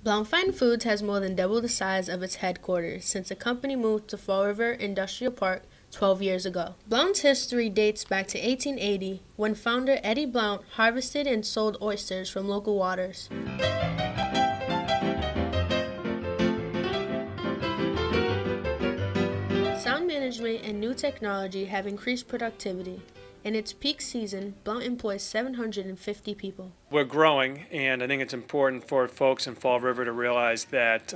Blount Fine Foods has more than doubled the size of its headquarters since the company moved to Fall River Industrial Park 12 years ago. Blount's history dates back to 1880 when founder Eddie Blount harvested and sold oysters from local waters. Sound management and new technology have increased productivity. In its peak season, Blount employs 750 people. We're growing, and I think it's important for folks in Fall River to realize that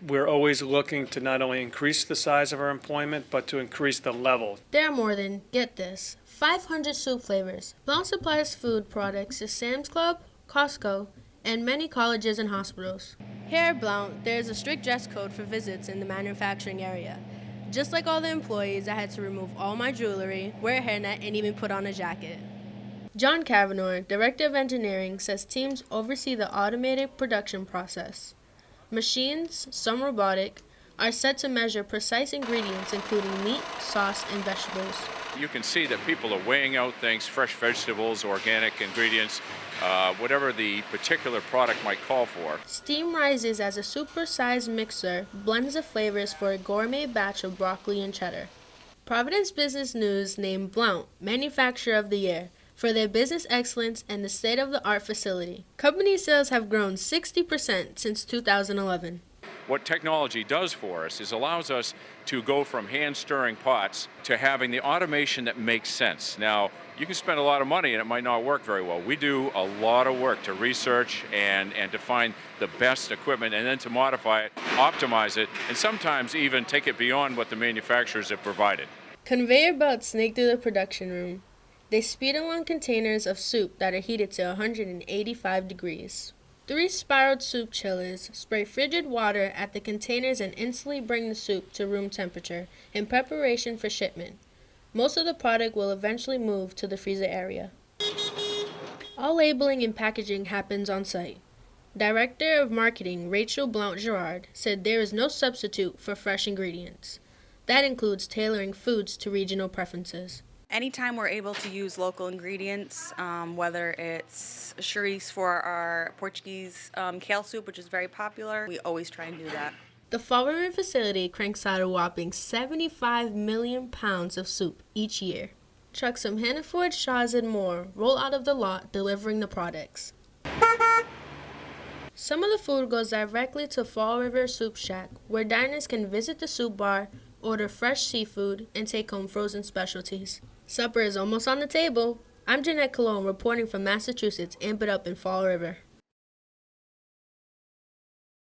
we're always looking to not only increase the size of our employment, but to increase the level. There are more than, get this, 500 soup flavors. Blount supplies food products to Sam's Club, Costco, and many colleges and hospitals. Here at Blount, there is a strict dress code for visits in the manufacturing area. Just like all the employees, I had to remove all my jewelry, wear a hairnet, and even put on a jacket. John Kavanaugh, Director of Engineering, says teams oversee the automated production process. Machines, some robotic, are set to measure precise ingredients including meat, sauce, and vegetables. You can see that people are weighing out things, fresh vegetables, organic ingredients, whatever the particular product might call for. Steam rises as a super-sized mixer blends the flavors for a gourmet batch of broccoli and cheddar. Providence Business News named Blount Manufacturer of the Year for their business excellence and the state-of-the-art facility. Company sales have grown 60% since 2011. What technology does for us is allows us to go from hand-stirring pots to having the automation that makes sense. Now, you can spend a lot of money and it might not work very well. We do a lot of work to research and to find the best equipment and then to modify it, optimize it, and sometimes even take it beyond what the manufacturers have provided. Conveyor belts snake through the production room. They speed along containers of soup that are heated to 185 degrees. 3 spiraled soup chillers spray frigid water at the containers and instantly bring the soup to room temperature in preparation for shipment. Most of the product will eventually move to the freezer area. All labeling and packaging happens on site. Director of Marketing Rachel Blount Gerard said there is no substitute for fresh ingredients. That includes tailoring foods to regional preferences. Anytime we're able to use local ingredients, whether it's chorizo for our Portuguese kale soup, which is very popular, we always try and do that. The Fall River facility cranks out a whopping 75 million pounds of soup each year. Trucks from Hannaford, Shaw's, and more roll out of the lot delivering the products. Some of the food goes directly to Fall River Soup Shack, where diners can visit the soup bar, order fresh seafood, and take home frozen specialties. Supper is almost on the table. I'm Jeanette Cologne reporting from Massachusetts, Amp It Up in Fall River.